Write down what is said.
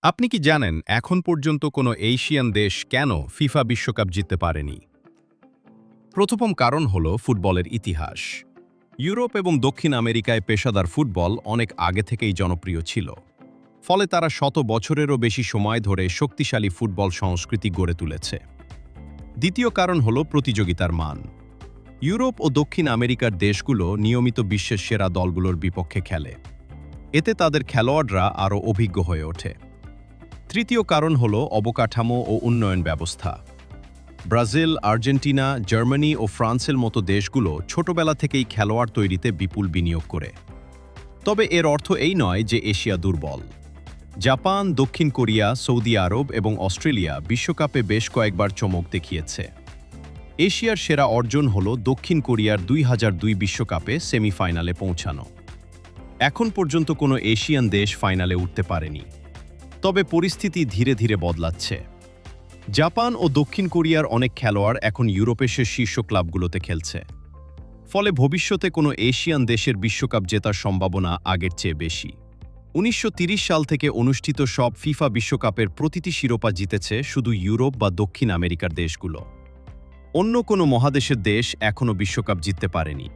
আপনি কি জানেন এখন পর্যন্ত কোনো এশিয়ান দেশ কেন ফিফা বিশ্বকাপ জিততে পারেনি? প্রথম কারণ হল ফুটবলের ইতিহাস। ইউরোপ এবং দক্ষিণ আমেরিকায় পেশাদার ফুটবল অনেক আগে থেকেই জনপ্রিয় ছিল। ফলে তারা শত বছরেরও বেশি সময় ধরে শক্তিশালী ফুটবল সংস্কৃতি গড়ে তুলেছে। দ্বিতীয় কারণ হল প্রতিযোগিতার মান। ইউরোপ ও দক্ষিণ আমেরিকার দেশগুলো নিয়মিত বিশ্বের সেরা দলগুলোর বিপক্ষে খেলে। এতে তাদের খেলোয়াড়রা আরও অভিজ্ঞ হয়ে ওঠে। তৃতীয় কারণ হল অবকাঠামো ও উন্নয়ন ব্যবস্থা। ব্রাজিল, আর্জেন্টিনা, জার্মানি ও ফ্রান্সের মতো দেশগুলো ছোটবেলা থেকেই খেলোয়াড় তৈরিতে বিপুল বিনিয়োগ করে। তবে এর অর্থ এই নয় যে এশিয়া দুর্বল। জাপান, দক্ষিণ কোরিয়া, সৌদি আরব এবং অস্ট্রেলিয়া বিশ্বকাপে বেশ কয়েকবার চমক দেখিয়েছে। এশিয়ার সেরা অর্জন হল দক্ষিণ কোরিয়ার 2002 বিশ্বকাপে সেমিফাইনালে পৌঁছানো। এখন পর্যন্ত কোনো এশিয়ান দেশ ফাইনালে উঠতে পারেনি। তবে পরিস্থিতি ধীরে ধীরে বদলাচ্ছে। জাপান ও দক্ষিণ কোরিয়ার অনেক খেলোয়াড় এখন ইউরোপের শীর্ষ ক্লাবগুলোতে খেলছে। ফলে ভবিষ্যতে কোনো এশিয়ান দেশের বিশ্বকাপ জেতার সম্ভাবনা আগের চেয়ে বেশি। 1930 সাল থেকে অনুষ্ঠিত সব ফিফা বিশ্বকাপের প্রতিটি শিরোপা জিতেছে শুধু ইউরোপ বা দক্ষিণ আমেরিকার দেশগুলো। অন্য কোনো মহাদেশের দেশ এখনও বিশ্বকাপ জিততে পারেনি।